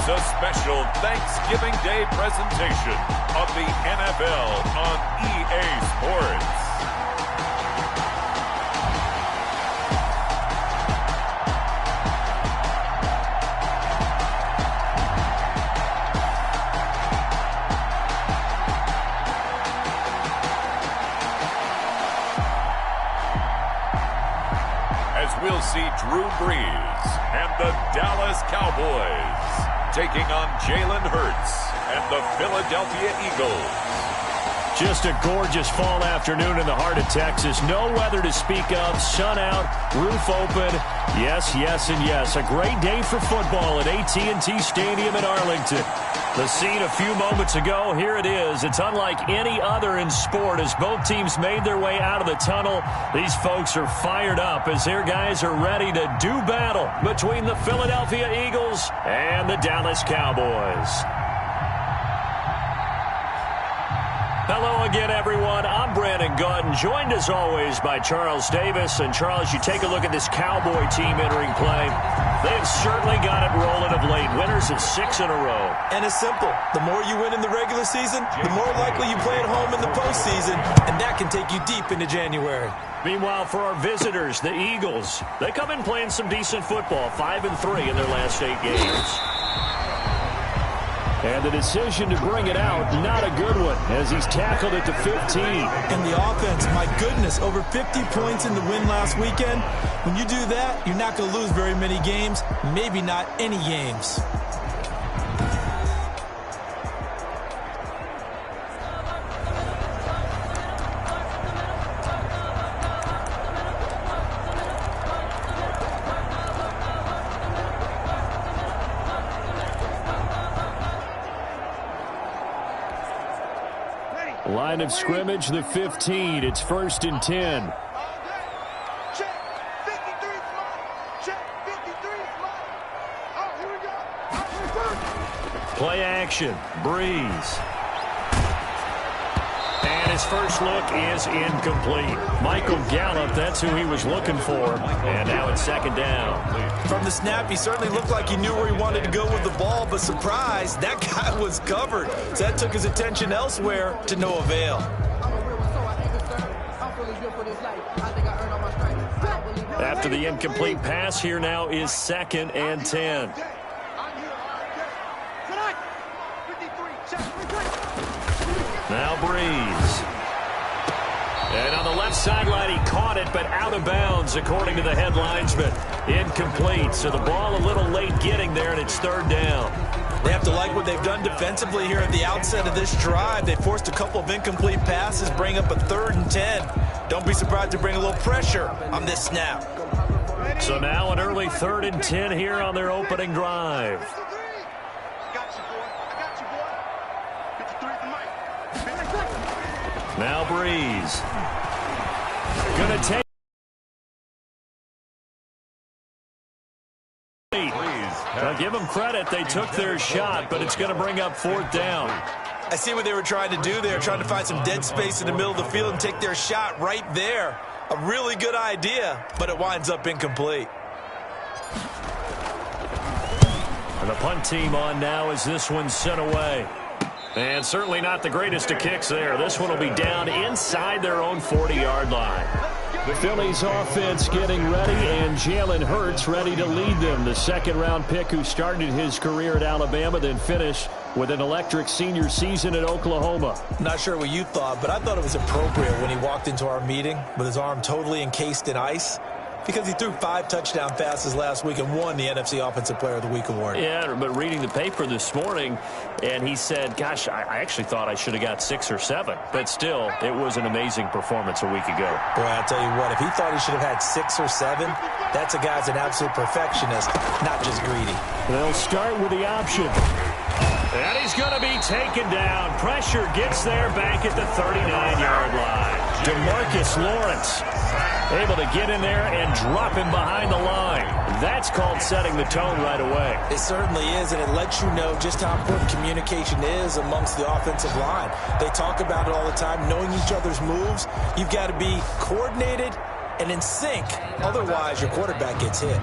is a special Thanksgiving Day presentation of the NFL on EA Sports. As we'll see Drew Brees and the Dallas Cowboys taking on Jalen Hurts and the Philadelphia Eagles. Just a gorgeous fall afternoon in the heart of Texas. No weather to speak of. Sun out, roof open. Yes, yes, and yes. A great day for football at AT&T Stadium in Arlington. The scene a few moments ago, here it is. It's unlike any other in sport as both teams made their way out of the tunnel. These folks are fired up as their guys are ready to do battle between the Philadelphia Eagles and the Dallas Cowboys. Hello again, everyone. I'm Brandon Gautin, joined as always by Charles Davis. And Charles, you take a look at this Cowboy team entering play. They have certainly got it rolling of late. Winners of 6 in a row. And it's simple. The more you win in the regular season, the more likely you play at home in the postseason. And that can take you deep into January. Meanwhile, for our visitors, the Eagles, they come in playing some decent football. 5-3 in their last 8 games. And the decision to bring it out, not a good one, as he's tackled it to 15. And the offense, my goodness, over 50 points in the win last weekend. When you do that, you're not going to lose very many games, maybe not any games. Line of scrimmage, the 15. It's 1st and 10. Play action. Brees. And his first look is incomplete. Michael Gallup, that's who he was looking for. And now it's 2nd down. From the snap, he certainly looked like he knew where he wanted to go with the ball, but surprise, that guy was covered. So that took his attention elsewhere to no avail. After the incomplete pass, here now is 2nd and 10. Now Brees. And on the left sideline, he caught it, but out of bounds, according to the headlines, but incomplete. So the ball a little late getting there, and it's 3rd down. They have to like what they've done defensively here at the outset of this drive. They forced a couple of incomplete passes, bring up a 3rd and 10. Don't be surprised to bring a little pressure on this snap. So now an early 3rd and 10 here on their opening drive. Now Brees. Gonna take. Now give them credit. They took their shot, but it's going to bring up 4th down. I see what they were trying to do there, trying to find some dead space in the middle of the field and take their shot right there. A really good idea, but it winds up incomplete. And the punt team on now as this one's sent away. And certainly not the greatest of kicks there. This one will be down inside their own 40-yard line. The Phillies offense getting ready, and Jalen Hurts ready to lead them. The 2nd-round pick who started his career at Alabama, then finished with an electric senior season at Oklahoma. Not sure what you thought, but I thought it was appropriate when he walked into our meeting with his arm totally encased in ice, because he threw 5 touchdown passes last week and won the NFC Offensive Player of the Week award. Yeah, but reading the paper this morning, and he said, gosh, I actually thought I should have got 6 or 7. But still, it was an amazing performance a week ago. Boy, I'll tell you what, if he thought he should have had 6 or 7, that's a guy's an absolute perfectionist, not just greedy. They'll start with the option. And he's going to be taken down. Pressure gets there back at the 39-yard line. DeMarcus Lawrence able to get in there and drop him behind the line. That's called setting the tone right away. It certainly is, and it lets you know just how important communication is amongst the offensive line. They talk about it all the time, knowing each other's moves. You've got to be coordinated and in sync. Otherwise, your quarterback gets hit.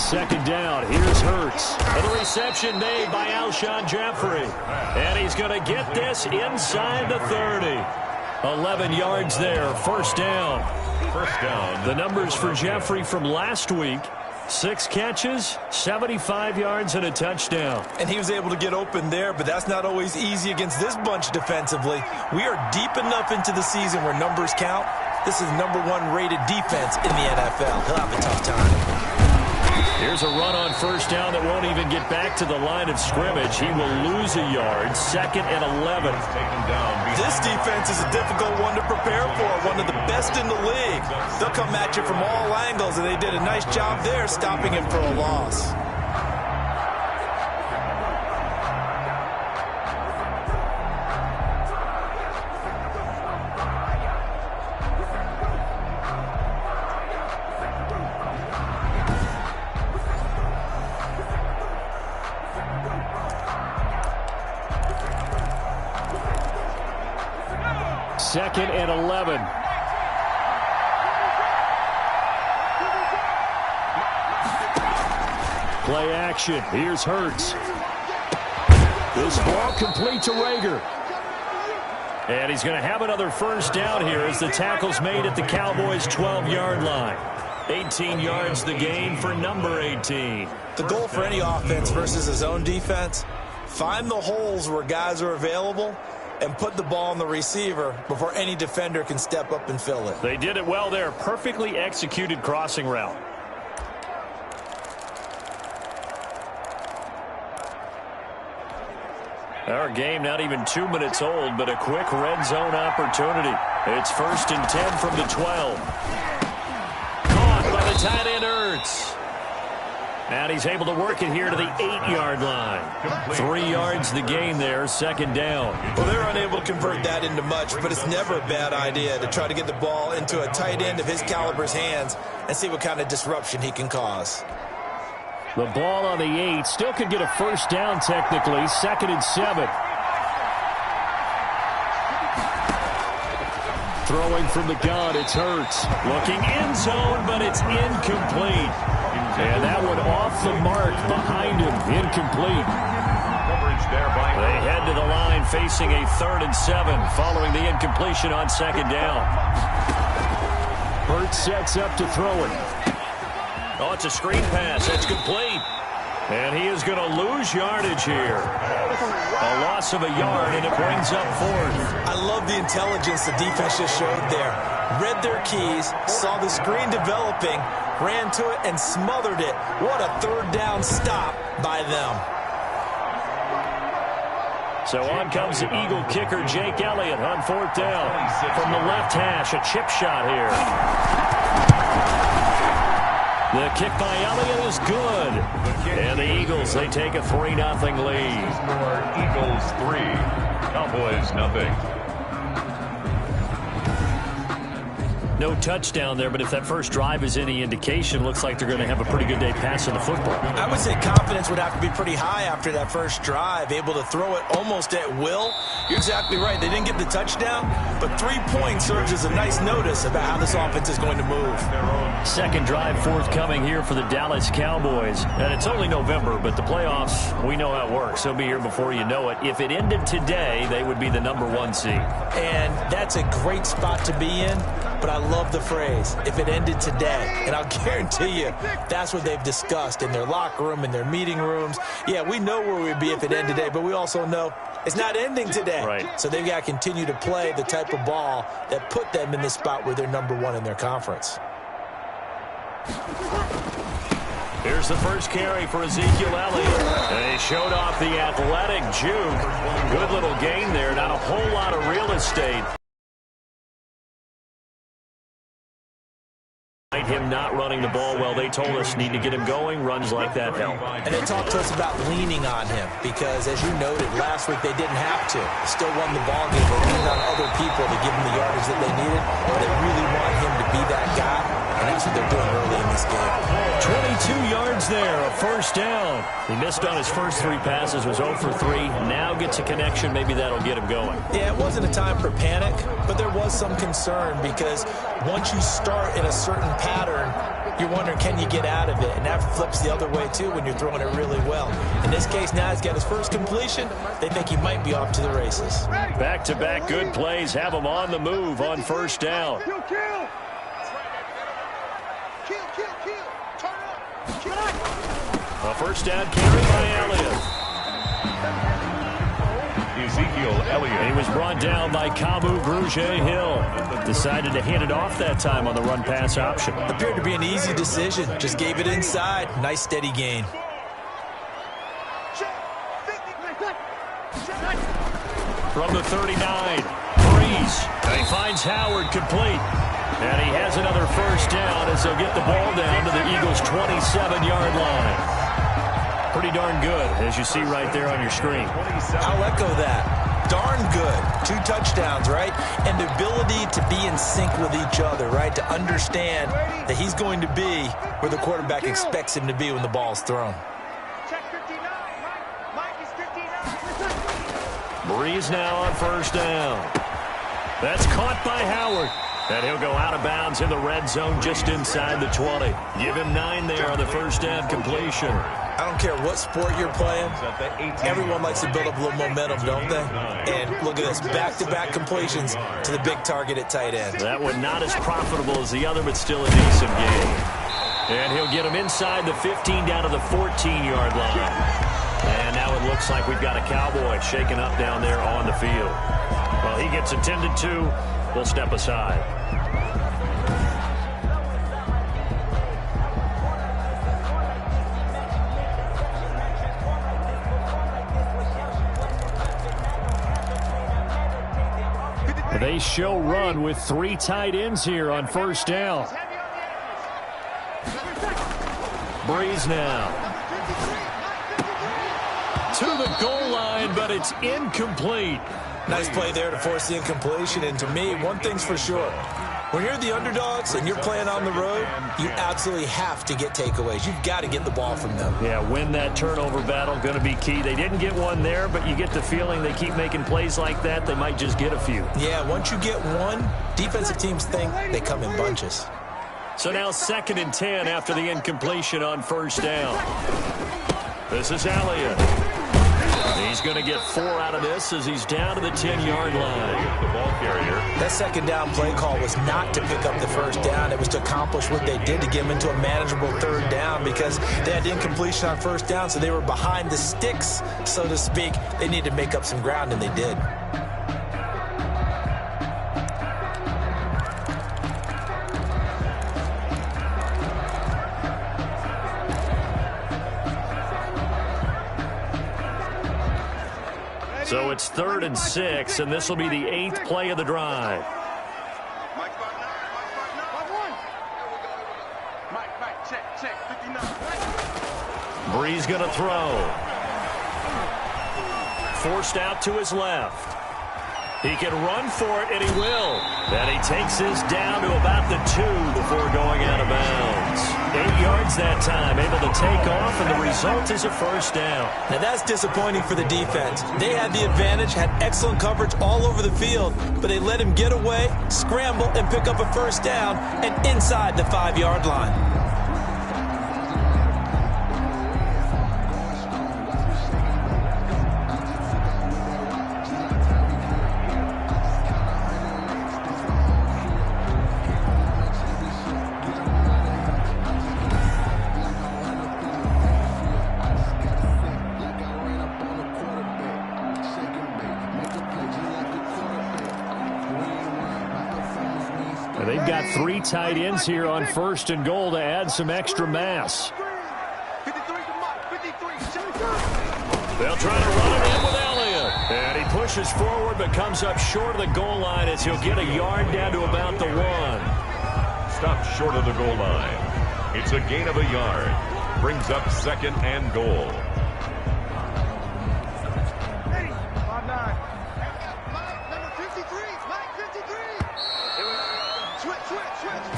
second down. Here's Hurts. And the reception made by Alshon Jeffrey. And he's going to get this inside the 30. 11 yards there. First down. First down. The numbers for Jeffrey from last week. 6 catches, 75 yards, and a touchdown. And he was able to get open there, but that's not always easy against this bunch defensively. We are deep enough into the season where numbers count. This is #1 rated defense in the NFL. He'll have a tough time. Here's a run on first down that won't even get back to the line of scrimmage. He will lose a yard. 2nd and 11. This defense is a difficult one to prepare for, one of the best in the league. They'll come at you from all angles, and they did a nice job there stopping him for a loss. Second and 11. Play action. Here's Hurts. This ball complete to Rager. And he's going to have another first down here as the tackle's made at the Cowboys' 12-yard line. 18 yards the gain for number 18. The goal for any offense versus a zone defense, find the holes where guys are available and put the ball on the receiver before any defender can step up and fill it. They did it well there. Perfectly executed crossing route. Our game not even 2 minutes old, but a quick red zone opportunity. It's 1st and 10 from the 12. Caught by the tight end Hurts. And he's able to work it here to the 8-yard line. 3 yards the gain there, 2nd down. Well, they're unable to convert that into much, but it's never a bad idea to try to get the ball into a tight end of his caliber's hands and see what kind of disruption he can cause. The ball on the 8 still could get a first down technically, 2nd and 7. Throwing from the gun, it's Hurts. Looking end zone, but it's incomplete. And that one off the mark behind him, incomplete. They head to the line facing a 3rd and 7 following the incompletion on 2nd down. Hurts sets up to throw it. Oh, it's a screen pass. It's complete. And he is going to lose yardage here. A loss of a yard, and it brings up 4th. I love the intelligence the defense just showed there. Read their keys, saw the screen developing, ran to it, and smothered it. What a 3rd down stop by them. So on comes the Eagle kicker, Jake Elliott, on 4th down. From the left hash, a chip shot here. The kick by Elliott is good. And the Eagles, they take a 3-0 lead. Eagles 3, Cowboys 0. No touchdown there, but if that first drive is any indication, looks like they're going to have a pretty good day passing the football. I would say confidence would have to be pretty high after that first drive, able to throw it almost at will. You're exactly right. They didn't get the touchdown, but 3 points serves as a nice notice about how this offense is going to move. Second drive forthcoming here for the Dallas Cowboys. And it's only November, but the playoffs, we know how it works. They'll be here before you know it. If it ended today, they would be the #1 seed. And that's a great spot to be in. But I love the phrase, if it ended today. And I'll guarantee you, that's what they've discussed in their locker room, in their meeting rooms. Yeah, we know where we'd be if it ended today, but we also know it's not ending today. Right. So they've got to continue to play the type of ball that put them in the spot where they're #1 in their conference. Here's the first carry for Ezekiel Elliott. And he showed off the athletic juke. Good little gain there, not a whole lot of real estate. Him not running the ball well. They told us need to get him going. Runs like that help. And they talked to us about leaning on him because, as you noted, last week they didn't have to. Still won the ball game. They leaned on other people to give them the yardage that they needed. They really want him to be that guy, and that's what they're doing early in this game. 22 yards there, a first down. He missed on his first 3 passes, was 0 for 3. Now gets a connection. Maybe that'll get him going. Yeah, it wasn't a time for panic, but there was some concern because once you start in a certain pattern, you're wondering, can you get out of it? And that flips the other way, too, when you're throwing it really well. In this case, now he's got his first completion. They think he might be off to the races. Back-to-back good plays have him on the move on first down. A first down carry by Elliott. Ezekiel Elliott. He was brought down by Kamu Grugier-Hill. Decided to hand it off that time on the run-pass option. Appeared to be an easy decision. Just gave it inside. Nice steady gain. From the 39, Breeze. He finds Howard complete. And he has another first down as they'll get the ball down to the Eagles' 27-yard line. Pretty darn good, as you see right there on your screen. I'll echo that. Darn good. 2 touchdowns, right? And the ability to be in sync with each other, right? To understand that he's going to be where the quarterback expects him to be when the ball's thrown. Breeze now on first down. That's caught by Howard. And he'll go out of bounds in the red zone just inside the 20. Give him 9 there on the first down completion. I don't care what sport you're playing. Everyone likes to build up a little momentum, don't they? And look at this, back-to-back completions to the big target at tight end. That one not as profitable as the other, but still a decent game. And he'll get him inside the 15 down to the 14-yard line. And now it looks like we've got a Cowboy shaken up down there on the field. Well, he gets attended to. We'll step aside. They show run with 3 tight ends here on first down. Breeze now. To the goal line, but it's incomplete. Nice play there to force the incompletion. And to me, one thing's for sure. When you're the underdogs and you're playing on the road, you absolutely have to get takeaways. You've got to get the ball from them. Yeah, win that turnover battle, going to be key. They didn't get one there, but you get the feeling they keep making plays like that, they might just get a few. Yeah, once you get one, defensive teams think they come in bunches. So now 2nd and 10 after the incompletion on first down. This is Elliott. He's going to get 4 out of this as he's down to the 10-yard line. The ball carrier. That second down play call was not to pick up the first down. It was to accomplish what they did to get him into a manageable 3rd down because they had incompletion on first down, so they were behind the sticks, so to speak. They needed to make up some ground, and they did. So it's 3rd and 6, and this will be the 8th play of the drive. Breeze going to throw. Forced out to his left. He can run for it, and he will. And he takes this down to about the 2 before going out of bounds. 8 yards that time, able to take off, and the result is a first down. Now that's disappointing for the defense. They had the advantage, had excellent coverage all over the field, but they let him get away, scramble, and pick up a first down, and inside the 5-yard line. They've got 3 tight ends here on 1st and goal to add some extra mass. They'll try to run it in with Elliott. And he pushes forward but comes up short of the goal line as he'll get a yard down to about the 1. Stopped short of the goal line. It's a gain of a yard. Brings up 2nd and goal.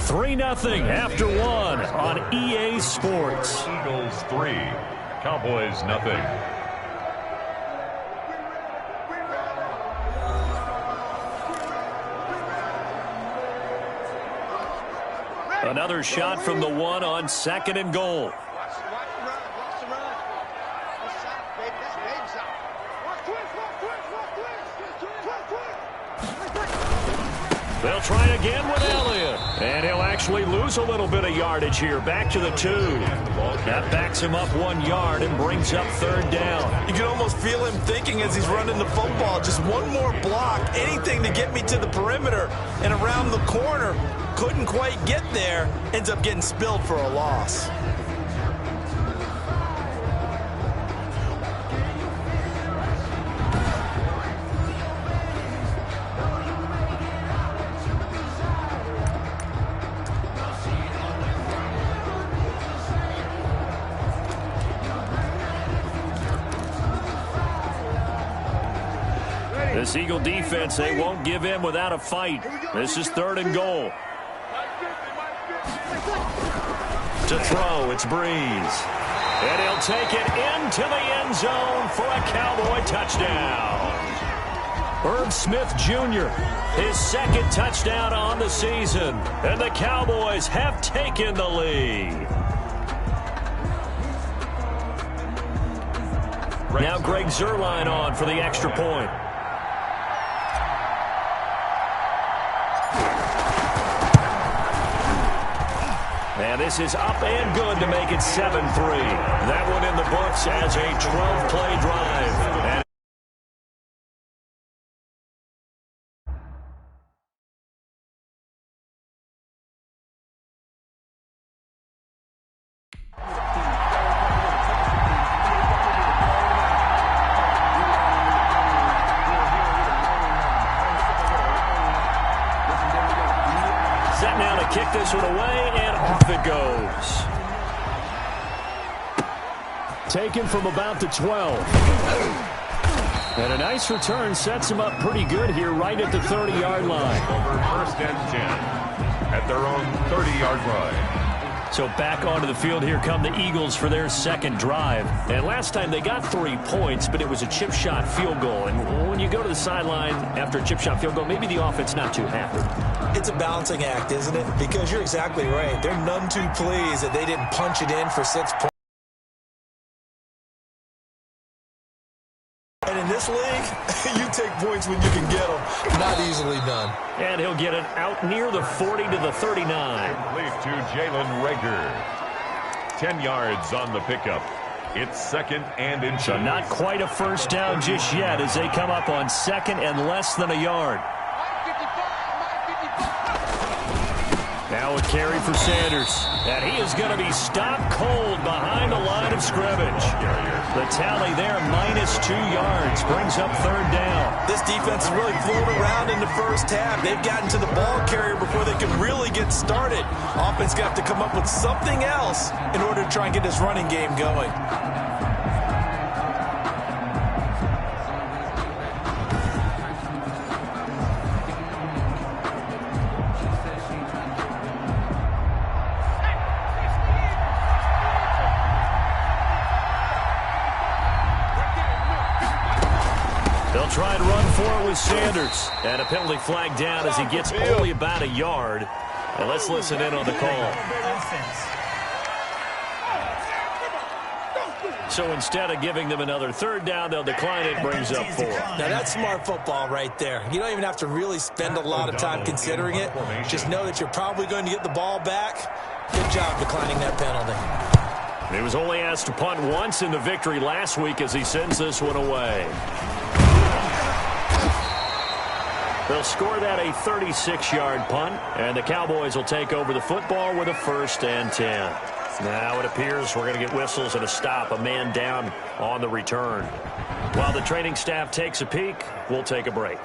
3-0 after 1 on EA Sports. Eagles 3, Cowboys nothing. Another shot from the 1 on 2nd and goal. They'll try again with Elliott. And he'll actually lose a little bit of yardage here. Back to the 2. That backs him up 1 yard and brings up 3rd down. You can almost feel him thinking as he's running the football. Just one more block, anything to get me to the perimeter and around the corner. Couldn't quite get there. Ends up getting spilled for a loss. This Eagle defense, they won't give in without a fight. This is 3rd and goal. To throw, it's Breeze. And he'll take it into the end zone for a Cowboy touchdown. Herb Smith Jr., his 2nd touchdown on the season. And the Cowboys have taken the lead. Now Greg Zuerlein on for the extra point. And this is up and good to make it 7-3. That one in the books as a 12-play drive. And set now to kick this one away, and off it goes. Taken from about the 12. And a nice return sets him up pretty good here right at the 30-yard line. Over 1st and 10 at their own 30-yard line. So back onto the field, here come the Eagles for their 2nd drive. And last time they got 3 points, but it was a chip shot field goal. And when you go to the sideline after a chip shot field goal, maybe the offense not too happy. It's a balancing act, isn't it? Because you're exactly right. They're none too pleased that they didn't punch it in for 6 points. And in this league, you take points when you can get them. Not easily done. And he'll get it out near the 40 to the 39. Complete to Jalen Reagor. 10 yards on the pickup. It's 2nd and inches. So not quite a first down just yet as they come up on 2nd and less than a yard. Now a carry for Sanders. And he is going to be stopped cold behind the line of scrimmage. The tally there, -2 yards, brings up 3rd down. This defense has really flown around in the first half. They've gotten to the ball carrier before they can really get started. Offense got to come up with something else in order to try and get this running game going. They'll try and run for it with Sanders. And a penalty flag down as he gets only about a yard. And let's listen in on the call. So instead of giving them another 3rd down, they'll decline it, brings up 4. Now that's smart football right there. You don't even have to really spend a lot of time considering it. Just know that you're probably going to get the ball back. Good job declining that penalty. He was only asked to punt once in the victory last week as he sends this one away. They'll score that a 36-yard punt, and the Cowboys will take over the football with a 1st and 10. Now it appears we're going to get whistles and a stop, a man down on the return. While the training staff takes a peek, we'll take a break.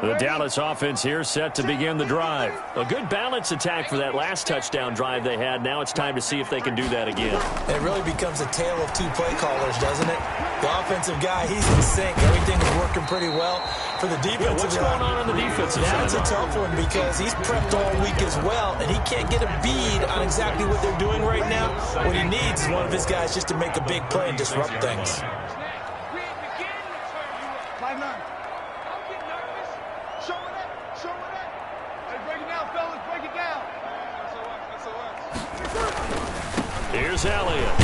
The Dallas offense here set to begin the drive. A good balance attack for that last touchdown drive they had. Now it's time to see if they can do that again. It really becomes a tale of two play callers, doesn't it? The offensive guy, he's in sync. Everything is working pretty well. For the defensive what's going on the defensive side? That's a tough one because he's prepped all week as well, and he can't get a bead on exactly what they're doing right now. What he needs is one of his guys just to make a big play and disrupt things. Here's Elliott.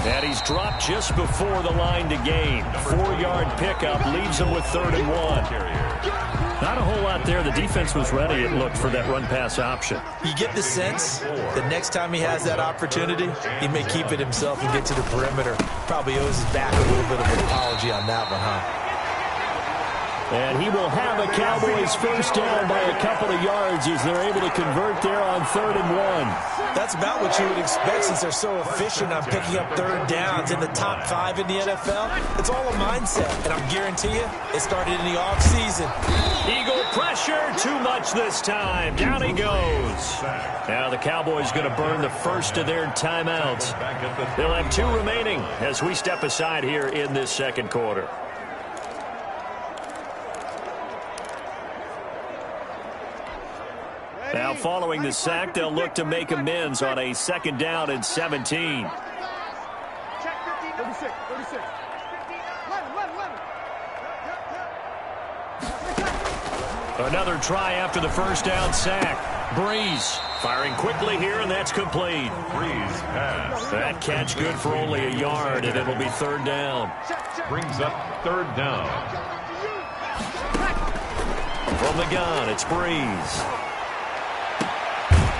And he's dropped just before the line to gain. 4-yard pickup leaves him with 3rd and 1. Not a whole lot there. The defense was ready, it looked, for that run-pass option. You get the sense that next time he has that opportunity, he may keep it himself and get to the perimeter. Probably owes his back a little bit of an apology on that one, huh? And he will have a Cowboys first down by a couple of yards as they're able to convert there on 3rd and 1. That's about what you would expect since they're so efficient on picking up 3rd downs in the top 5 in the NFL. It's all a mindset, and I guarantee you it started in the offseason. Eagle pressure, too much this time. Down he goes. Now the Cowboys going to burn the first of their timeouts. They'll have 2 remaining as we step aside here in this second quarter. Now, following the sack, they'll look to make amends on a 2nd down and 17. Another try after the first down sack. Breeze firing quickly here, and that's complete. Breeze pass. That catch good for only a yard, and it'll be 3rd down. Brings up 3rd down. From the gun, it's Breeze.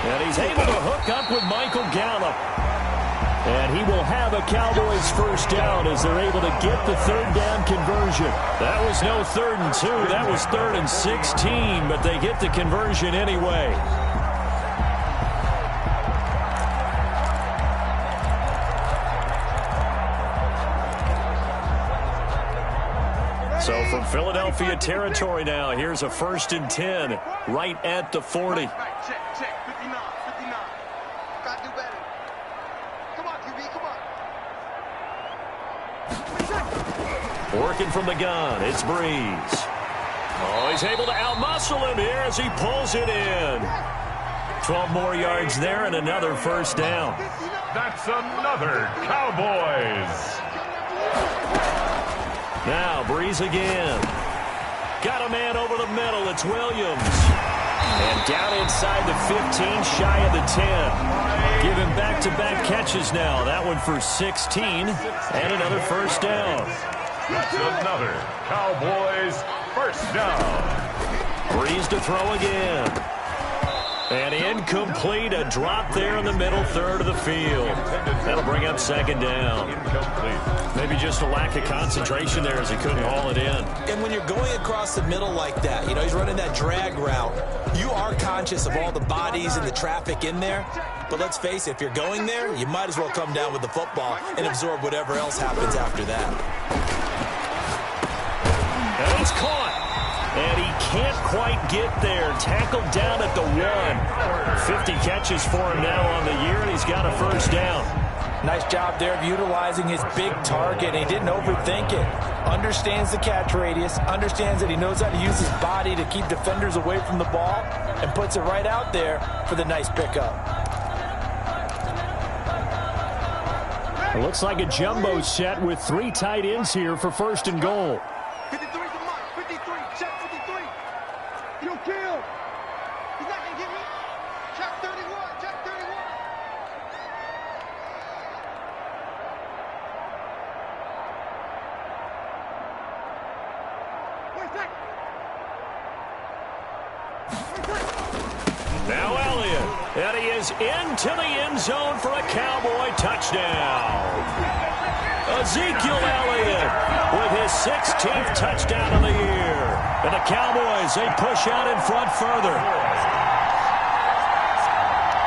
And he's able to hook up with Michael Gallup. And he will have a Cowboys first down as they're able to get the 3rd down conversion. That was no 3rd and 2. That was 3rd and 16, but they get the conversion anyway. So from Philadelphia territory now, here's a 1st and 10 right at the 40. Check, 59, 59. Gotta do better. Come on, QB, come on. Working from the gun, it's Breeze. Oh, he's able to outmuscle him here as he pulls it in. 12 more yards there and another first down. That's another Cowboys. Now Breeze again. Got a man over the middle. It's Williams. And down inside the 15, shy of the 10. Give him back-to-back catches now. That one for 16 and another first down. That's another Cowboys first down. Breeze to throw again. And incomplete, a drop there in the middle third of the field. That'll bring up 2nd down. Incomplete. Maybe just a lack of concentration there as he couldn't haul it in. And when you're going across the middle like that, you know, he's running that drag route, you are conscious of all the bodies and the traffic in there. But let's face it, if you're going there, you might as well come down with the football and absorb whatever else happens after that. And he's caught. And he can't quite get there. Tackled down at the 1. 50 catches for him now on the year, and he's got a first down. Nice job there of utilizing his big target. He didn't overthink it. Understands the catch radius. Understands that he knows how to use his body to keep defenders away from the ball. And puts it right out there for the nice pickup. It looks like a jumbo set with 3 tight ends here for 1st and goal. 53 to Mike. 53. Check 53. You don't kill. He's not going to get me. Check 31. Check 31. Now Elliott, and he is into the end zone for a Cowboy touchdown. Ezekiel Elliott with his 16th touchdown of the year. And the Cowboys, they push out in front further.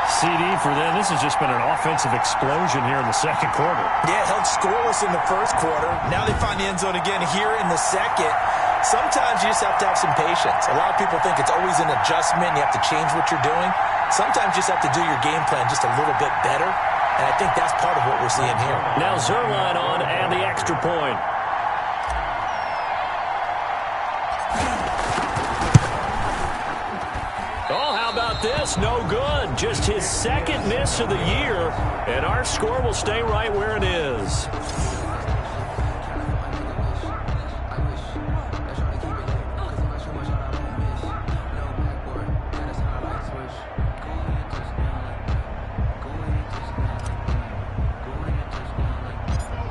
CD for them, this has just been an offensive explosion here in the second quarter. Yeah, held scoreless in the first quarter. Now they find the end zone again here in the second. Sometimes you just have to have some patience. A lot of people think it's always an adjustment. You have to change what you're doing. Sometimes you just have to do your game plan just a little bit better, and I think that's part of what we're seeing here. Now Zerline on and the extra point. Oh, how about this? No good. Just his second miss of the year, and our score will stay right where it is.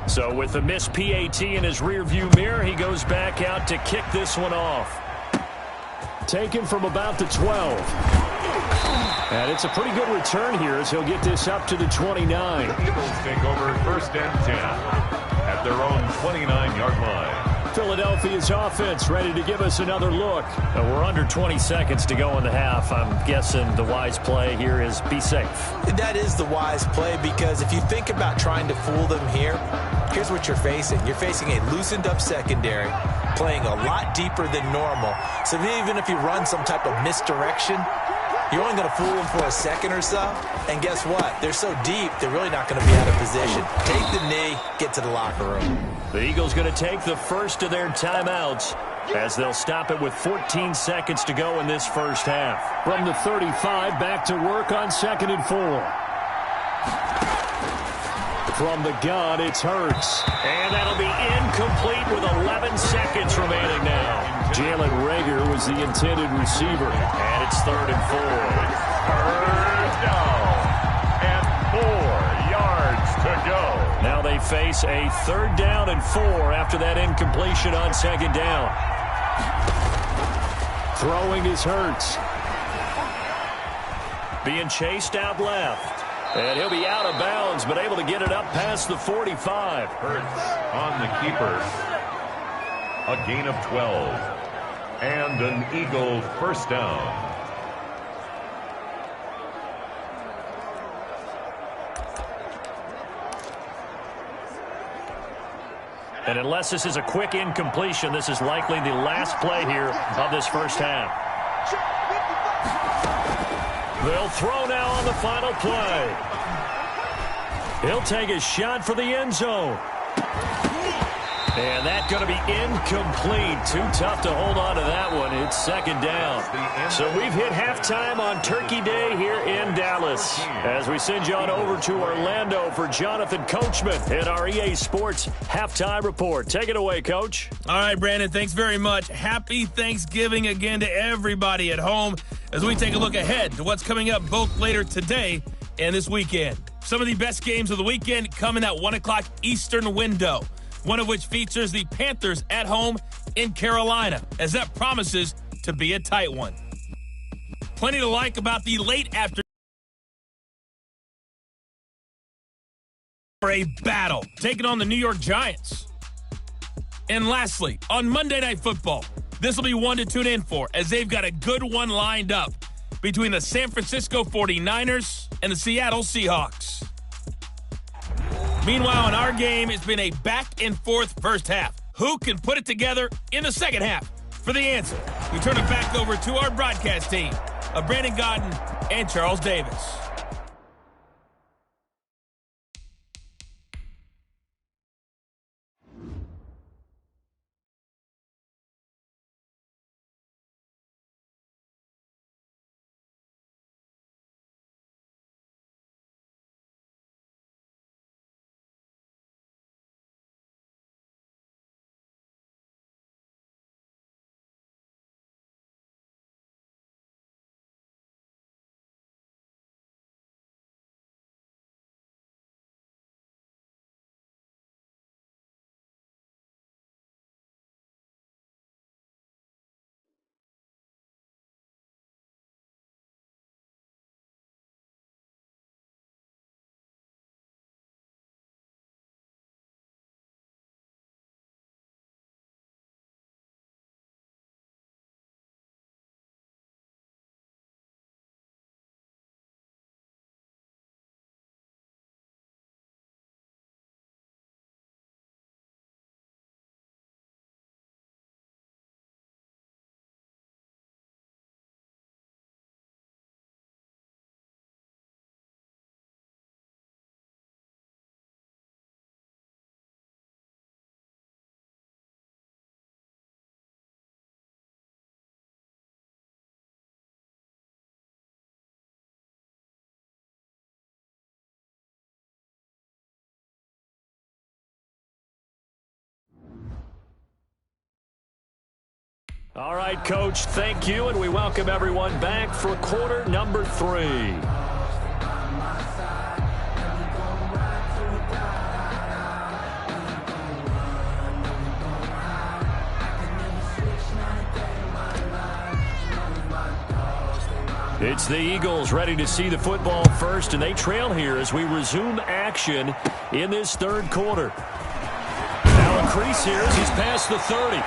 So with the missed PAT in his rearview mirror, he goes back out to kick this one off. Taken from about the 12. And it's a pretty good return here as he'll get this up to the 29. The Eagles take over 1st and 10 at their own 29-yard line. Philadelphia's offense ready to give us another look. We're under 20 seconds to go in the half. I'm guessing the wise play here is be safe. That is the wise play, because if you think about trying to fool them here, here's what you're facing. You're facing a loosened up secondary, playing a lot deeper than normal. So even if you run some type of misdirection, you're only going to fool them for a second or so. And guess what? They're so deep, they're really not going to be out of position. Take the knee, get to the locker room. The Eagles going to take the first of their timeouts as they'll stop it with 14 seconds to go in this first half. From the 35, back to work on 2nd and 4. From the gun, it's Hurts. And that'll be incomplete with 11 seconds remaining now. Jalen Reagor was the intended receiver. And it's 3rd and 4. Third down and 4 yards to go. Now they face a 3rd down and 4 after that incompletion on 2nd down. Throwing is Hurts. Being chased out left. And he'll be out of bounds, but able to get it up past the 45. Hurts on the keeper. A gain of 12. And an Eagle 1st down. And unless this is a quick incompletion, this is likely the last play here of this first half. They'll throw now on the final play. He'll take a shot for the end zone. And that's going to be incomplete. Too tough to hold on to that one. It's 2nd down. So we've hit halftime on Turkey Day here in Dallas. As we send you on over to Orlando for Jonathan Coachman in our EA Sports Halftime Report. Take it away, Coach. All right, Brandon, thanks very much. Happy Thanksgiving again to everybody at home as we take a look ahead to what's coming up both later today and this weekend. Some of the best games of the weekend come in that 1 o'clock Eastern window, one of which features the Panthers at home in Carolina, as that promises to be a tight one. Plenty to like about the late afternoon for a battle, taking on the New York Giants. And lastly, on Monday Night Football, this will be one to tune in for, as they've got a good one lined up between the San Francisco 49ers and the Seattle Seahawks. Meanwhile, in our game, it's been a back-and-forth first half. Who can put it together in the second half? For the answer, we turn it back over to our broadcast team of Brandon Godden and Charles Davis. All right, Coach, thank you, and we welcome everyone back for quarter number 3. It's the Eagles ready to see the football first, and they trail here as we resume action in this third quarter. Now a crease here as he's past the 30.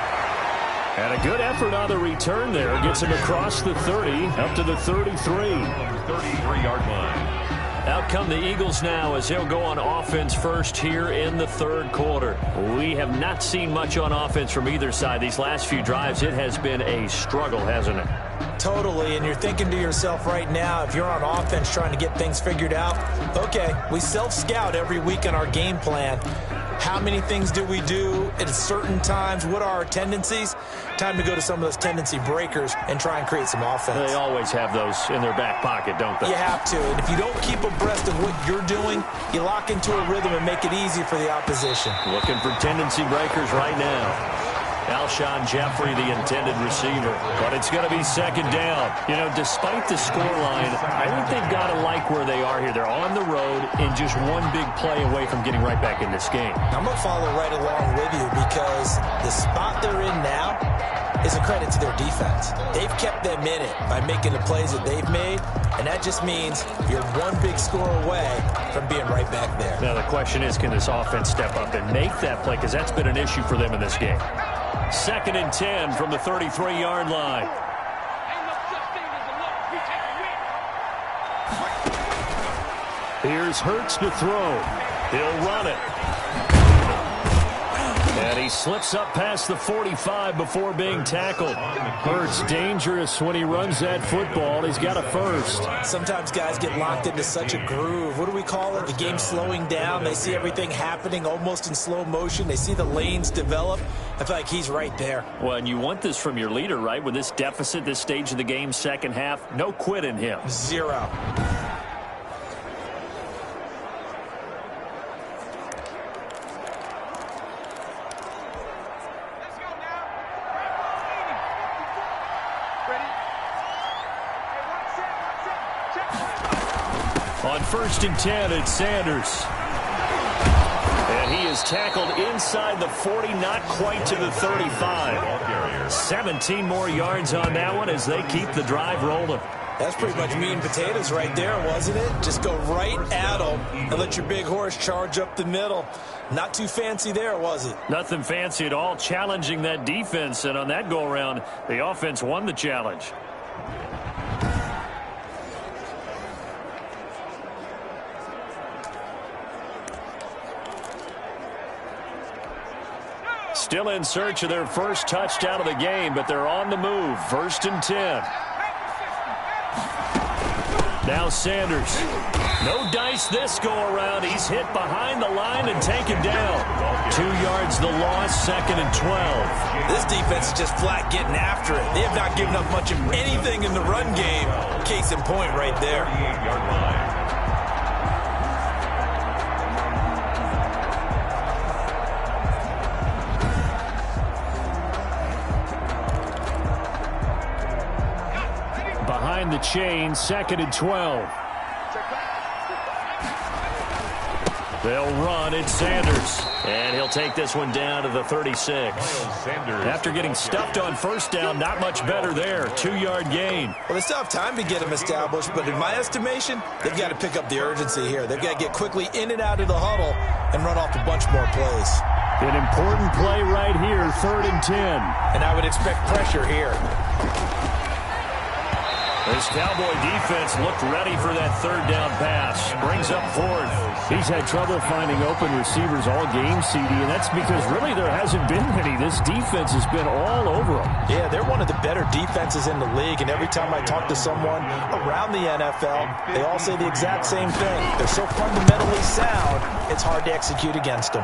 And a good effort on the return there. Gets him across the 30 up to the 33. 33-yard line. Out come the Eagles now as he'll go on offense first here in the third quarter. We have not seen much on offense from either side these last few drives. It has been a struggle, hasn't it? Totally, and you're thinking to yourself right now, if you're on offense trying to get things figured out, okay, we self-scout every week in our game plan. How many things do we do at certain times? What are our tendencies? Time to go to some of those tendency breakers and try and create some offense. They always have those in their back pocket, don't they? You have to, and if you don't keep abreast of what you're doing, you lock into a rhythm and make it easy for the opposition. Looking for tendency breakers right now. Alshon Jeffrey, the intended receiver. But it's going to be second down. You know, despite the scoreline, I think they've got to like where they are here. They're on the road and just one big play away from getting right back in this game. I'm going to follow right along with you because the spot they're in now is a credit to their defense. They've kept them in it by making the plays that they've made, and that just means you're one big score away from being right back there. Now, the question is, can this offense step up and make that play? Because that's been an issue for them in this game. 2nd and 10 from the 33-yard line. Here's Hurts to throw. He'll run it. And he slips up past the 45 before being tackled. Hurts dangerous when he runs that football. He's got a first. Sometimes guys get locked into such a groove. What do we call it? The game slowing down. They see everything happening almost in slow motion. They see the lanes develop. I feel like he's right there. Well, and you want this from your leader, right? With this deficit, this stage of the game, second half, no quit in him. 0. On 1st and 10, it's Sanders. And he is tackled inside the 40, not quite to the 35. 17 more yards on that one as they keep the drive rolling. That's pretty much meat and potatoes right there, wasn't it? Just go right at them and let your big horse charge up the middle. Not too fancy there, was it? Nothing fancy at all, challenging that defense. And on that go-around, the offense won the challenge. Still in search of their first touchdown of the game, but they're on the move. 1st and 10. Now Sanders. No dice this go-around. He's hit behind the line and taken down. 2 yards the loss, 2nd and 12. This defense is just flat getting after it. They have not given up much of anything in the run game. Case in point right there. 38-yard line. Behind the chain, 2nd and 12. They'll run. It's Sanders. And he'll take this one down to the 36. After getting stuffed on 1st down, not much better there. 2-yard gain. Well, they still have time to get him established, but in my estimation, they've got to pick up the urgency here. They've got to get quickly in and out of the huddle and run off a bunch more plays. An important play right here, 3rd and 10. And I would expect pressure here. This Cowboy defense looked ready for that 3rd down pass. Brings up 4th. He's had trouble finding open receivers all game, CD, and that's because really there hasn't been any. This defense has been all over them. Yeah, they're one of the better defenses in the league, and every time I talk to someone around the NFL, they all say the exact same thing. They're so fundamentally sound, it's hard to execute against them.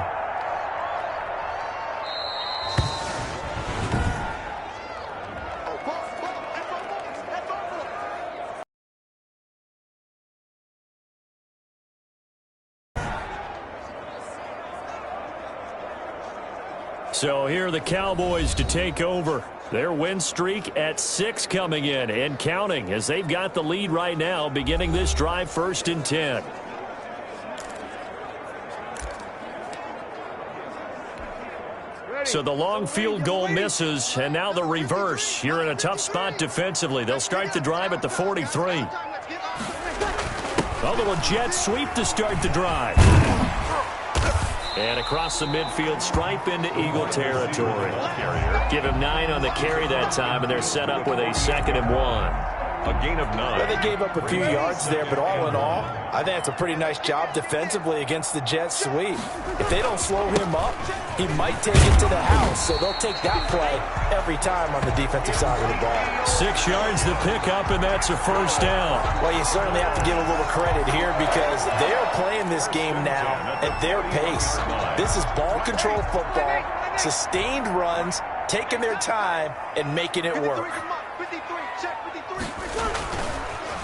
So here are the Cowboys to take over. Their win streak at 6 coming in and counting as they've got the lead right now beginning this drive 1st and 10. So the long field goal misses, and now the reverse. You're in a tough spot defensively. They'll start the drive at the 43. A little jet sweep to start the drive. And across the midfield stripe into Eagle territory. Give him 9 on the carry that time, and they're set up with a 2nd and 1. A gain of 9. Well, they gave up a few yards there, but all in all, I think it's a pretty nice job defensively against the jet sweep. If they don't slow him up, he might take it to the house, so they'll take that play every time on the defensive side of the ball. 6 yards to pick up, and that's a 1st down. Well, you certainly have to give a little credit here because they're playing this game now at their pace. This is ball control football, sustained runs, taking their time, and making it work.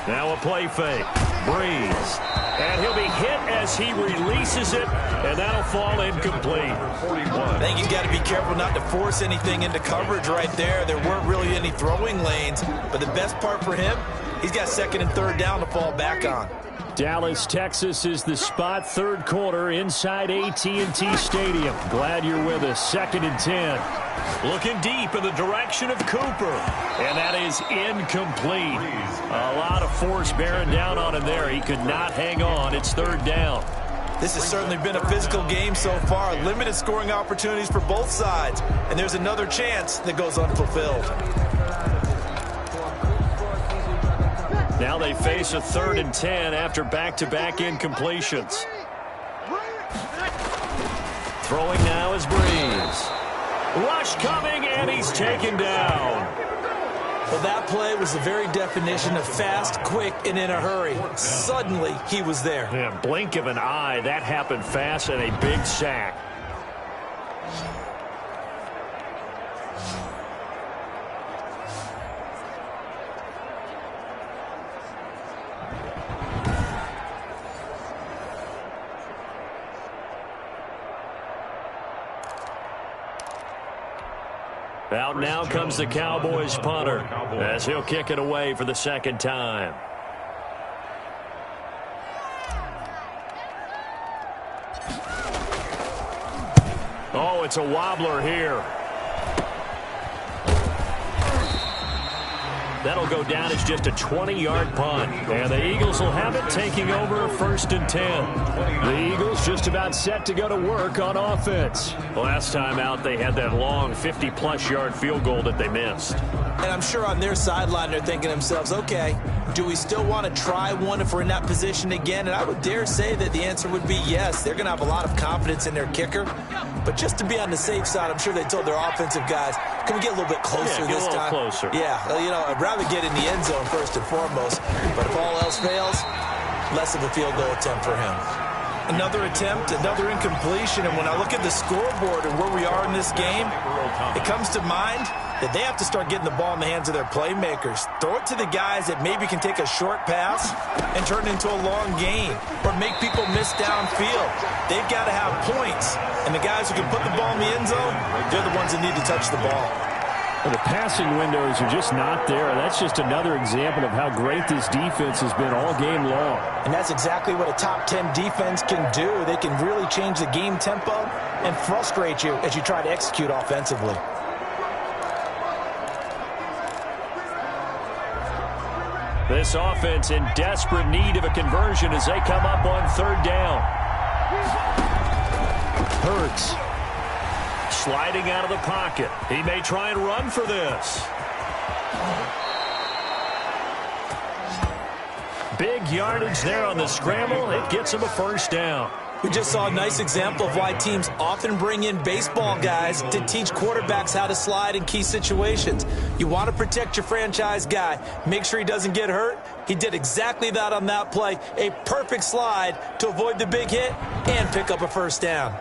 Now a play fake. Breeze. And he'll be hit as he releases it, and that'll fall incomplete. I think you've got to be careful not to force anything into coverage right there. There weren't really any throwing lanes, but the best part for him, he's got 2nd and 3rd down to fall back on. Dallas, Texas is the spot, 3rd quarter inside AT&T Stadium. Glad you're with us. 2nd and 10. Looking deep in the direction of Cooper. And that is incomplete. A lot of force bearing down on him there. He could not hang on. It's 3rd down. This has certainly been a physical game so far. Limited scoring opportunities for both sides. And there's another chance that goes unfulfilled. Now they face a 3rd and 10 after back-to-back incompletions. Throwing now is Breeze. Rush coming, and he's taken down. Well, that play was the very definition of fast, quick, and in a hurry. Suddenly, he was there. Yeah, blink of an eye, that happened fast, and a big sack. Out now comes the Cowboys punter as he'll kick it away for the 2nd time. Oh, it's a wobbler here. That'll go down as just a 20-yard punt. And the Eagles will have it, taking over 1st and 10. The Eagles just about set to go to work on offense. Last time out, they had that long 50-plus yard field goal that they missed. And I'm sure on their sideline, they're thinking to themselves, okay, do we still want to try one if we're in that position again? And I would dare say that the answer would be yes. They're going to have a lot of confidence in their kicker. But just to be on the safe side, I'm sure they told their offensive guys, can we get a little bit closer this time? Closer. Yeah, you know, I'd rather get in the end zone first and foremost. But if all else fails, less of a field goal attempt for him. Another attempt, another incompletion. And when I look at the scoreboard and where we are in this game, it comes to mind that they have to start getting the ball in the hands of their playmakers. Throw it to the guys that maybe can take a short pass and turn it into a long gain or make people miss downfield. They've got to have points. And the guys who can put the ball in the end zone, they're the ones that need to touch the ball. Well, the passing windows are just not there. That's just another example of how great this defense has been all game long. And that's exactly what a top 10 defense can do. They can really change the game tempo and frustrate you as you try to execute offensively. This offense in desperate need of a conversion as they come up on 3rd down. Hurts. Sliding out of the pocket. He may try and run for this. Big yardage there on the scramble. It gets him a 1st down. We just saw a nice example of why teams often bring in baseball guys to teach quarterbacks how to slide in key situations. You want to protect your franchise guy. Make sure he doesn't get hurt. He did exactly that on that play. A perfect slide to avoid the big hit and pick up a 1st down.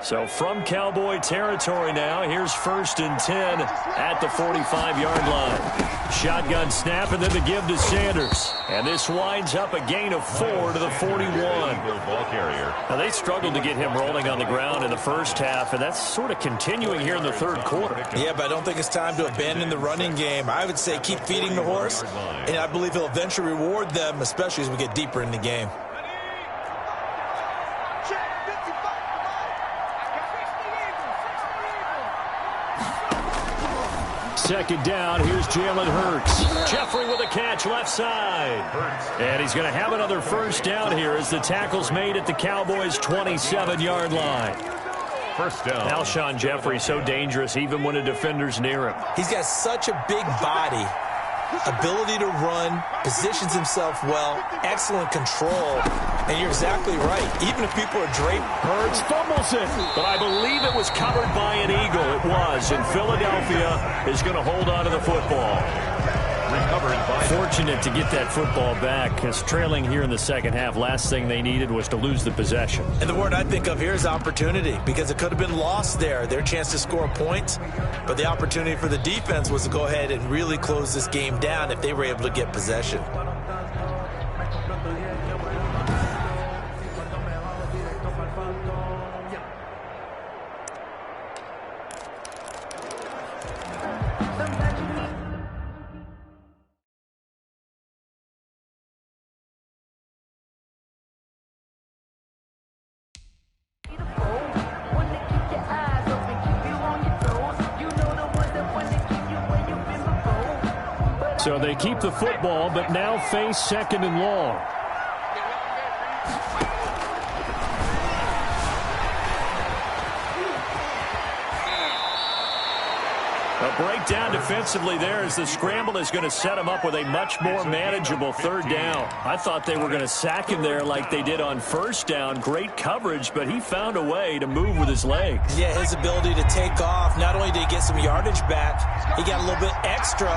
So from Cowboy territory now, here's 1st and 10 at the 45-yard line. Shotgun snap and then the give to Sanders. And this winds up a gain of 4 to the 41. Now they struggled to get him rolling on the ground in the first half, and that's sort of continuing here in the third quarter. Yeah, but I don't think it's time to abandon the running game. I would say keep feeding the horse, and I believe he'll eventually reward them, especially as we get deeper in the game. Second down, here's Jalen Hurts. Jeffrey with a catch left side. And he's going to have another first down here as the tackle's made at the Cowboys' 27-yard line. First down. Alshon Jeffrey so dangerous even when a defender's near him. He's got such a big body, ability to run, positions himself well, excellent control. And you're exactly right. Even if people are draped, Hurts fumbles it. But I believe it was covered by an Eagle. It was. And Philadelphia is going to hold on to the football. Fortunate to get that football back, because trailing here in the second half, last thing they needed was to lose the possession. And the word I think of here is opportunity, because it could have been lost there, their chance to score points. But the opportunity for the defense was to go ahead and really close this game down if they were able to get possession. So they keep the football, but now face 2nd and long. A breakdown defensively there as the scramble is going to set him up with a much more manageable 3rd down. I thought they were going to sack him there like they did on 1st down. Great coverage, but he found a way to move with his legs. Yeah, his ability to take off, not only did he get some yardage back, he got a little bit extra.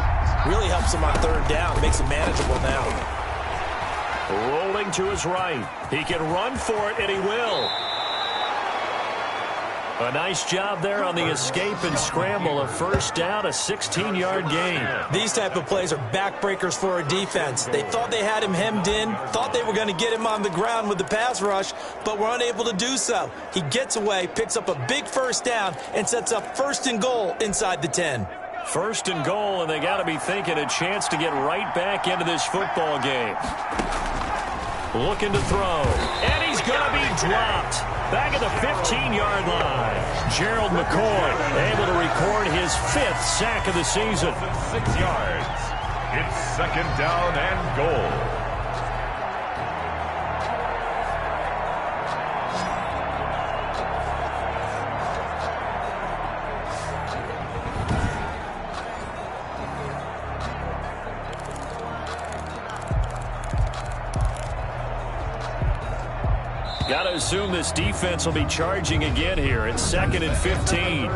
Really helps him on 3rd down, makes it manageable now. Rolling to his right. He can run for it, and he will. A nice job there on the escape and scramble. A 1st down, a 16-yard gain. These type of plays are backbreakers for a defense. They thought they had him hemmed in, thought they were going to get him on the ground with the pass rush, but were unable to do so. He gets away, picks up a big 1st down, and sets up 1st and goal inside the 10. 1st and goal, and they got to be thinking a chance to get right back into this football game. Looking to throw, and he's going to be dropped. Back at the 15-yard line. Gerald McCoy able to record his 5th sack of the season. 6 yards. It's 2nd down and goal. Got to assume this defense will be charging again here. It's 2nd and 15.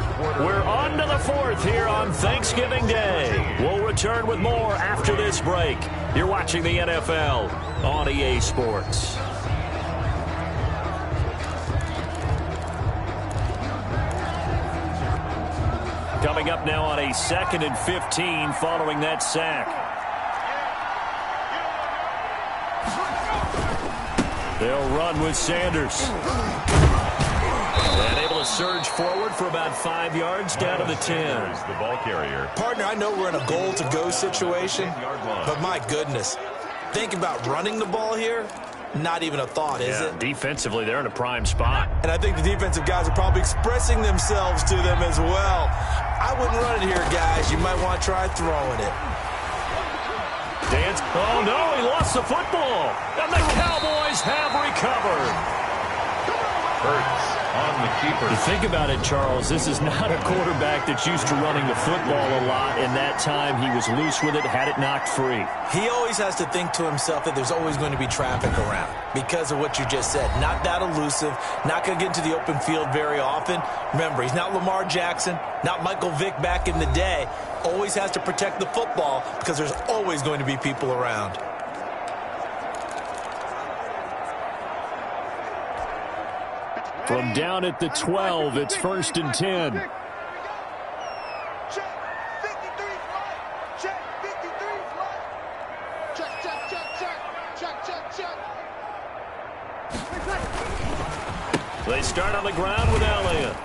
We're on to the 4th here on Thanksgiving Day. We'll return with more after this break. You're watching the NFL on EA Sports. Coming up now on a 2nd and 15 following that sack. They'll run with Sanders. And able to surge forward for about 5 yards down to the 10. The ball carrier. Partner, I know we're in a goal-to-go situation, but my goodness, think about running the ball here. Not even a thought, is it? Defensively, they're in a prime spot. And I think the defensive guys are probably expressing themselves to them as well. I wouldn't run it here, guys. You might want to try throwing it. Dance. Oh, no, he lost the football. And the Cowboys have recovered. Hurts on the keeper. You think about it, Charles, this is not a quarterback that's used to running the football a lot, and that time he was loose with it, had it knocked free. He always has to think to himself that there's always going to be traffic around because of what you just said. Not that elusive, not going to get into the open field very often. Remember, he's not Lamar Jackson, not Michael Vick back in the day. Always has to protect the football because there's always going to be people around. From down at the 12, it's 1st and 10. Check, 53 flight. Check, 53 flight. Check, check, check, check. Check, check, check. They start on the ground with Elliott.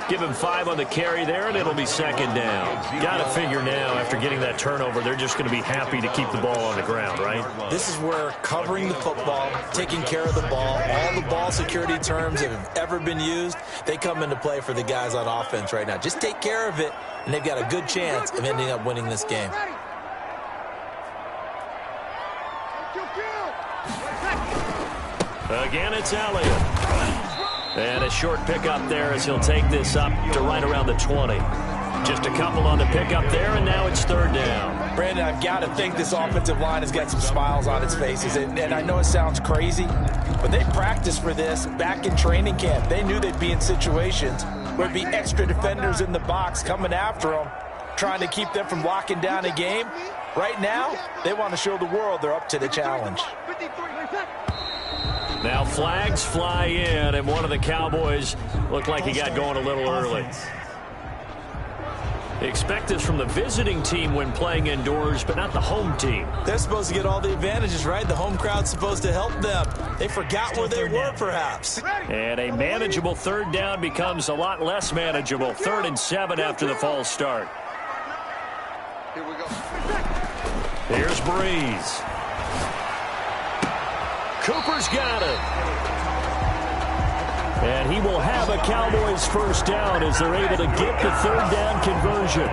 Give him 5 on the carry there, and it'll be 2nd down. Got to figure now, after getting that turnover, they're just going to be happy to keep the ball on the ground, right? This is where covering the football, taking care of the ball, all the ball security terms that have ever been used, they come into play for the guys on offense right now. Just take care of it, and they've got a good chance of ending up winning this game. Again, it's Elliott. And a short pickup there as he'll take this up to right around the 20. Just a couple on the pickup there, and now it's 3rd down. Brandon, I've got to think this offensive line has got some smiles on its faces. And I know it sounds crazy, but they practiced for this back in training camp. They knew they'd be in situations where there'd be extra defenders in the box coming after them, trying to keep them from locking down a game. Right now, they want to show the world they're up to the challenge. Now flags fly in, and one of the Cowboys looked like he got going a little early. Expect this from the visiting team when playing indoors, but not the home team. They're supposed to get all the advantages, right? The home crowd's supposed to help them. They forgot where they were, perhaps. And a manageable 3rd down becomes a lot less manageable. 3rd and 7 after the false start. Here we go. Here's Breeze. Cooper's got it. And he will have a Cowboys 1st down as they're able to get the 3rd down conversion.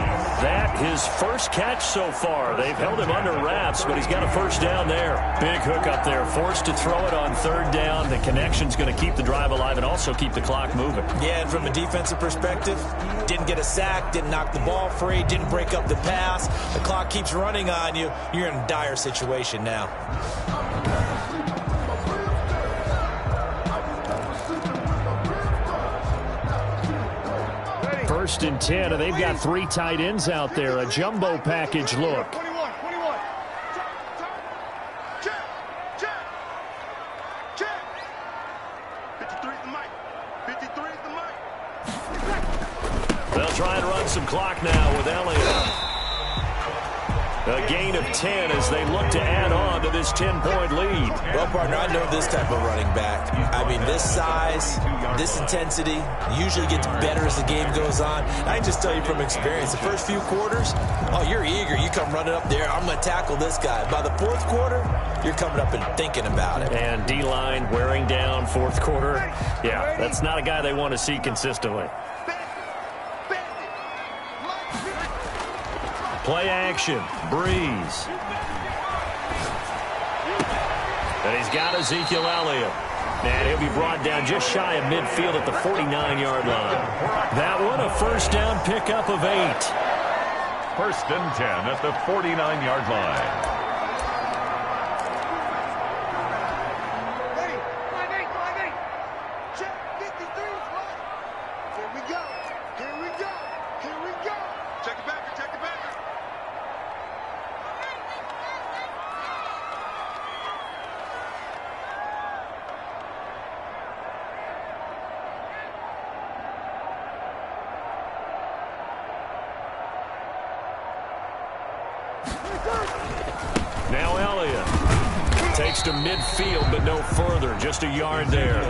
That his first catch so far. They've held him under wraps, but he's got a 1st down there. Big hook up there. Forced to throw it on 3rd down. The connection's going to keep the drive alive and also keep the clock moving. Yeah, and from a defensive perspective, didn't get a sack, didn't knock the ball free, didn't break up the pass. The clock keeps running on you. You're in a dire situation now. 1st and 10, and they've got 3 tight ends out there. A jumbo package look. 21. Check. Check. Check. 53 is the mic. 53 is the mic. They'll try and run some clock now with Elliott. A gain of 10 as they look to add on to this 10-point lead. Well, partner, I know this type of running back. I mean, this size, this intensity usually gets better as the game goes on. I can just tell you from experience, the first few quarters, oh, you're eager. You come running up there, I'm going to tackle this guy. By the 4th quarter, you're coming up and thinking about it. And D-line wearing down 4th quarter. Yeah, that's not a guy they want to see consistently. Play action. Breeze. And he's got Ezekiel Elliott. And he'll be brought down just shy of midfield at the 49-yard line. That one, a 1st down pickup of 8. 1st and 10 at the 49-yard line. Now Elliott takes to midfield, but no further. Just a yard there.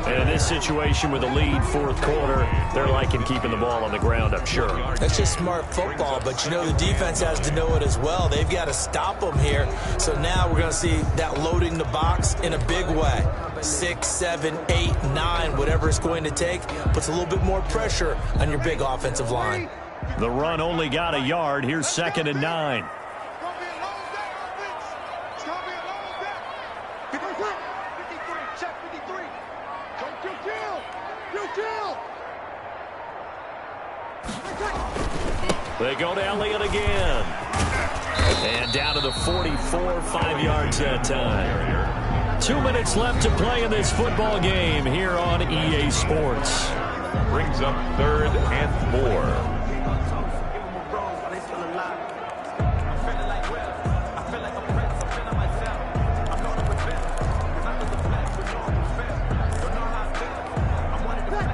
And in this situation with a lead 4th quarter, they're liking keeping the ball on the ground, I'm sure. That's just smart football, but you know the defense has to know it as well. They've got to stop them here. So now we're going to see that loading the box in a big way. 6, 7, 8, 9, whatever it's going to take, puts a little bit more pressure on your big offensive line. The run only got a yard. Here's 2nd and 9. They go to Elliott again. And down to the 44, 5 yards that time. 2 minutes left to play in this football game here on EA Sports. Brings up 3rd and 4.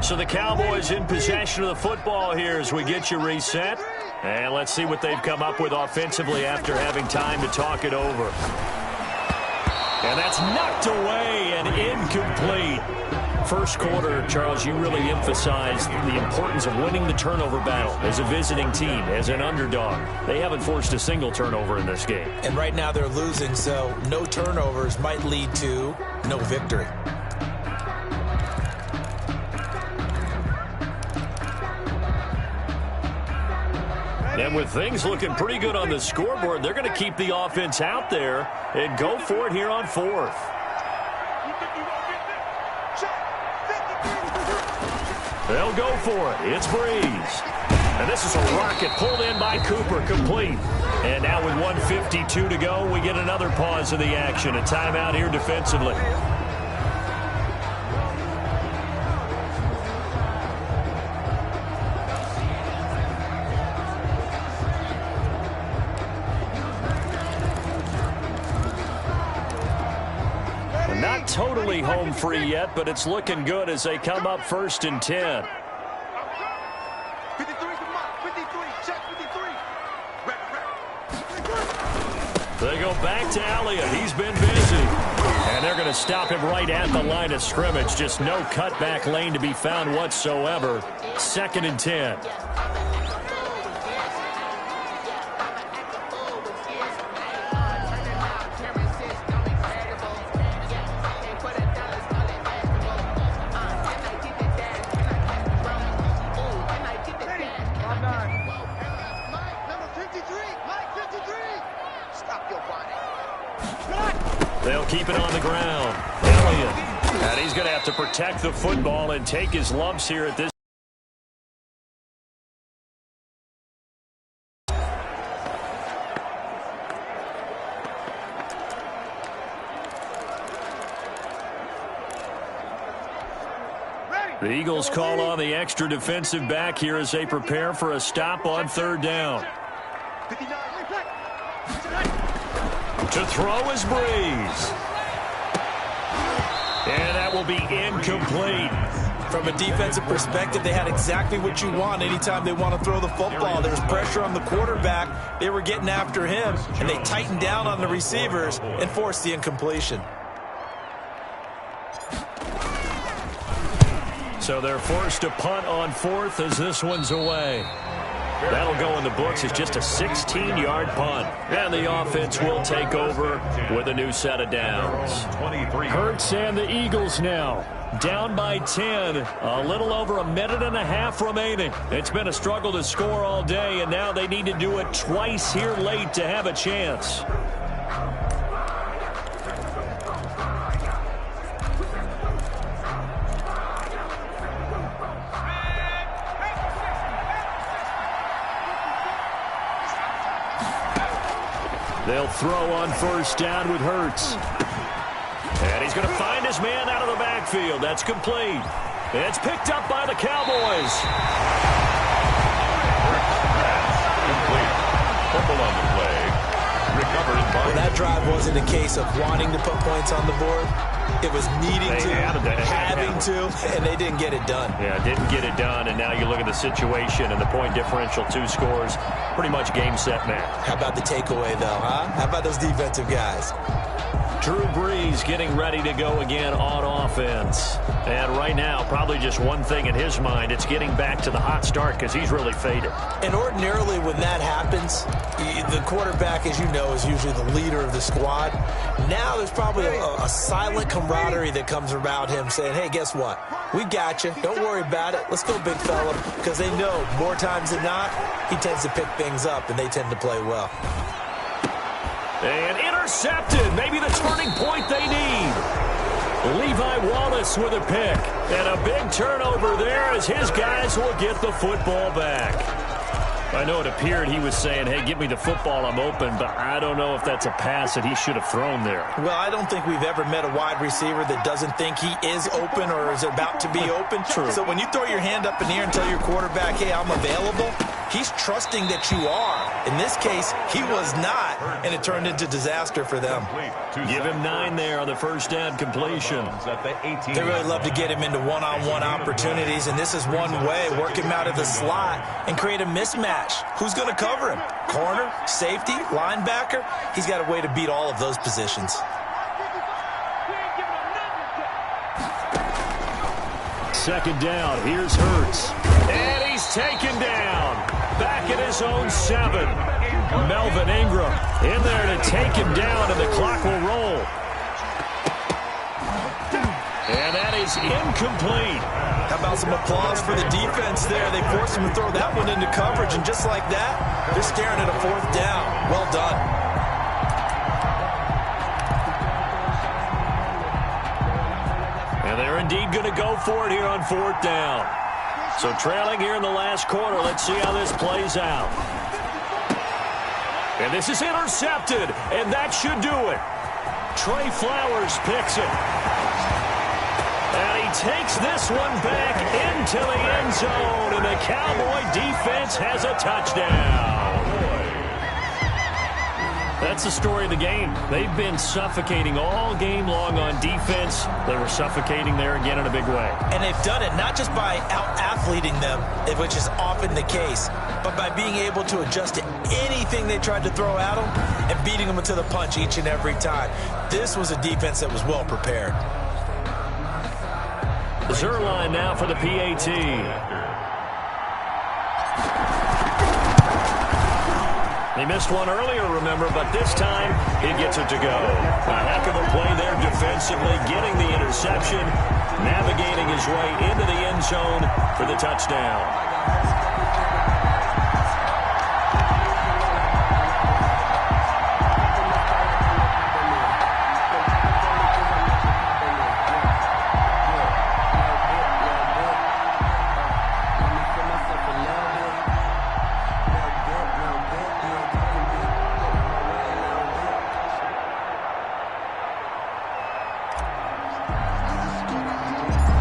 So the Cowboys in possession of the football here as we get you reset. And let's see what they've come up with offensively after having time to talk it over. And that's knocked away and incomplete. First quarter, Charles, you really emphasized the importance of winning the turnover battle as a visiting team, as an underdog. They haven't forced a single turnover in this game. And right now they're losing, so no turnovers might lead to no victory. And with things looking pretty good on the scoreboard, they're going to keep the offense out there and go for it here on fourth. They'll go for it. It's Breeze. And this is a rocket pulled in by Cooper, complete. And now with 1:52 to go, we get another pause of the action. A timeout here defensively. Not totally home free yet, but it's looking good as they come up 1st and 10. 53 to Mike. 53. Check 53. They go back to Elliott. He's been busy. And they're going to stop him right at the line of scrimmage. Just no cutback lane to be found whatsoever. 2nd and 10. They'll keep it on the ground. Elliott. And he's going to have to protect the football and take his lumps here at this. The Eagles call on the extra defensive back here as they prepare for a stop on 3rd down. To throw is Breeze. And that will be incomplete. From a defensive perspective, they had exactly what you want anytime they want to throw the football. There was pressure on the quarterback. They were getting after him, and they tightened down on the receivers and forced the incompletion. So they're forced to punt on 4th as this one's away. That'll go in the books as just a 16-yard punt. And the offense will take over with a new set of downs. Hurts and the Eagles now down by 10. A little over a minute and a half remaining. It's been a struggle to score all day, and now they need to do it twice here late to have a chance. They'll throw on 1st down with Hurts. And he's going to find his man out of the backfield. That's complete. It's picked up by the Cowboys. Complete. Fumble on the play. Recovered by... Well, that drive wasn't a case of wanting to put points on the board. It was needing to, having to, and they didn't get it done. Yeah, didn't get it done, and now you look at the situation and the point differential, 2 scores, pretty much game, set, match. How about the takeaway, though, huh? How about those defensive guys? Drew Brees getting ready to go again on offense. And right now, probably just one thing in his mind, it's getting back to the hot start because he's really faded. And ordinarily when that happens, the quarterback, as you know, is usually the leader of the squad. Now there's probably a silent camaraderie that comes around him saying, hey, guess what? We got you. Don't worry about it. Let's go, big fella. Because they know more times than not, he tends to pick things up, and they tend to play well. And intercepted. Maybe the turning point they need. Levi Wallace with a pick. And a big turnover there as his guys will get the football back. I know it appeared he was saying, hey, give me the football, I'm open, but I don't know if that's a pass that he should have thrown there. Well, I don't think we've ever met a wide receiver that doesn't think he is open or is about to be open. True. So when you throw your hand up in the air and tell your quarterback, hey, I'm available, He's trusting that you are. In this case, he was not, and it turned into disaster for them. Give him 9 there on the first down completion. They really love to get him into one-on-one opportunities, and this is one way. Work him out of the slot and create a mismatch. Who's going to cover him? Corner, safety, linebacker? He's got a way to beat all of those positions. Second down, here's Hurts. And he's taken down. Back at his own 7. Melvin Ingram in there to take him down, and the clock will roll. And that is incomplete. How about some applause for the defense there? They forced him to throw that one into coverage, and just like that, they're staring at a 4th down. Well done. And they're indeed going to go for it here on 4th down. So trailing here in the last quarter. Let's see how this plays out. And this is intercepted, and that should do it. Trey Flowers picks it. And he takes this one back into the end zone, and the Cowboy defense has a touchdown. That's the story of the game. They've been suffocating all game long on defense. They were suffocating there again in a big way. And they've done it not just by out-athleting them, which is often the case, but by being able to adjust to anything they tried to throw at them and beating them to the punch each and every time. This was a defense that was well prepared. Zerline now for the PAT. He missed one earlier, remember, but this time he gets it to go. A heck of a play there defensively, getting the interception, navigating his way into the end zone for the touchdown.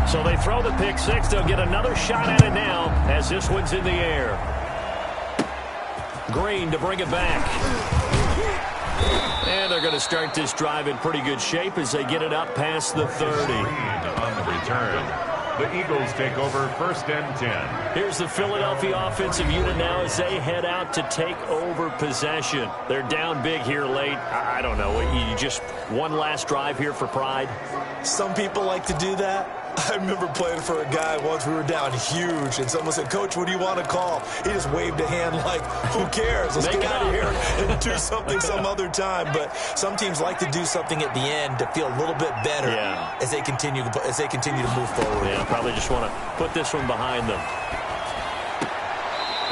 So they throw the pick six. They'll get another shot at it now as this one's in the air. Green to bring it back. And they're going to start this drive in pretty good shape as they get it up past the 30. On the return, the Eagles take over 1st and 10. Here's the Philadelphia offensive unit now as they head out to take over possession. They're down big here late. I don't know. You just one last drive here for pride? Some people like to do that. I remember playing for a guy once. We were down huge, and someone said, "Coach, what do you want to call?" He just waved a hand like, who cares? Let's get out of here and do something some other time. But some teams like to do something at the end to feel a little bit better as they continue to move forward. Yeah, probably just want to put this one behind them.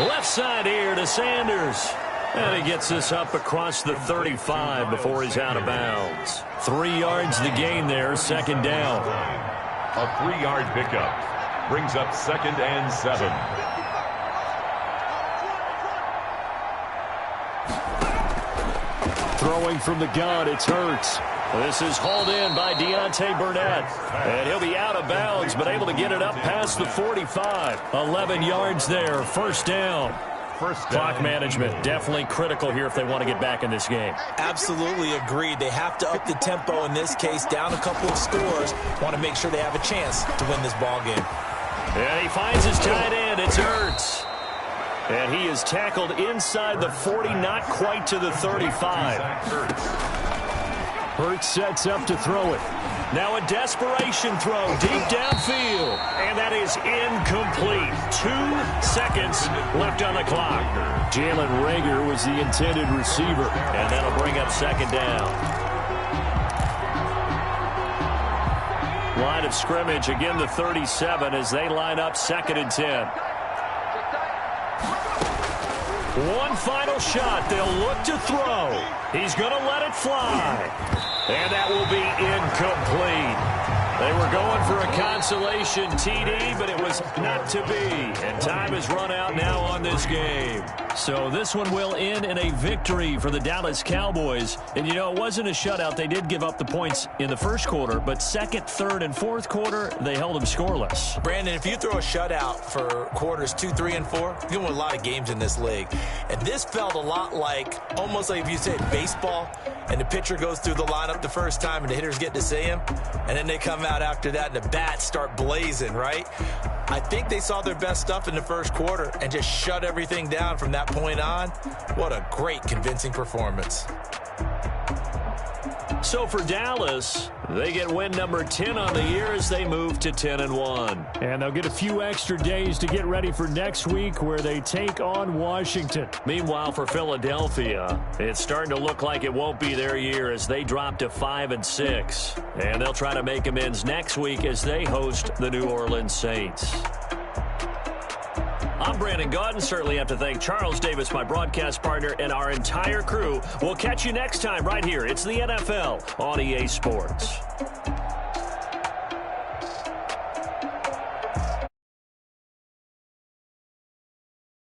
Left side here to Sanders. And he gets this up across the 35 before he's out of bounds. 3 yards the gain there, 2nd down. A 3-yard pickup brings up 2nd and 7. Throwing from the gun, it's Hurts. This is hauled in by Deontay Burnett. And he'll be out of bounds, but able to get it up past the 45. 11 yards there, 1st down. Clock management, definitely critical here if they want to get back in this game. Absolutely agreed. They have to up the tempo in this case, down a couple of scores. Want to make sure they have a chance to win this ball game. And he finds his tight end. It's Hurts. And he is tackled inside the 40, not quite to the 35. Hurts sets up to throw it. Now a desperation throw deep downfield. And that is incomplete. 2 seconds left on the clock. Jalen Reagor was the intended receiver. And that'll bring up 2nd down. Line of scrimmage, again the 37 as they line up 2nd and 10. One final shot. They'll look to throw. He's going to let it fly. And that will be incomplete. They were going for a consolation TD, but it was not to be. And time has run out now on this game. So this one will end in a victory for the Dallas Cowboys. And, you know, it wasn't a shutout. They did give up the points in the first quarter, but second, third, and fourth quarter, they held them scoreless. Brandon, if you throw a shutout for quarters 2, 3, and 4, you're going to win a lot of games in this league. And this felt a lot like, almost like if you said baseball, and the pitcher goes through the lineup the first time, and the hitters get to see him, and then they come out after that, and the bats start blazing, right? I think they saw their best stuff in the first quarter and just shut everything down from that point on. What a great, convincing performance. So for Dallas, they get win number 10 on the year as they move to 10-1. And they'll get a few extra days to get ready for next week where they take on Washington. Meanwhile, for Philadelphia, it's starting to look like it won't be their year as they drop to 5-6. And they'll try to make amends next week as they host the New Orleans Saints. I'm Brandon Gaudin. Certainly have to thank Charles Davis, my broadcast partner, and our entire crew. We'll catch you next time right here. It's the NFL on EA Sports.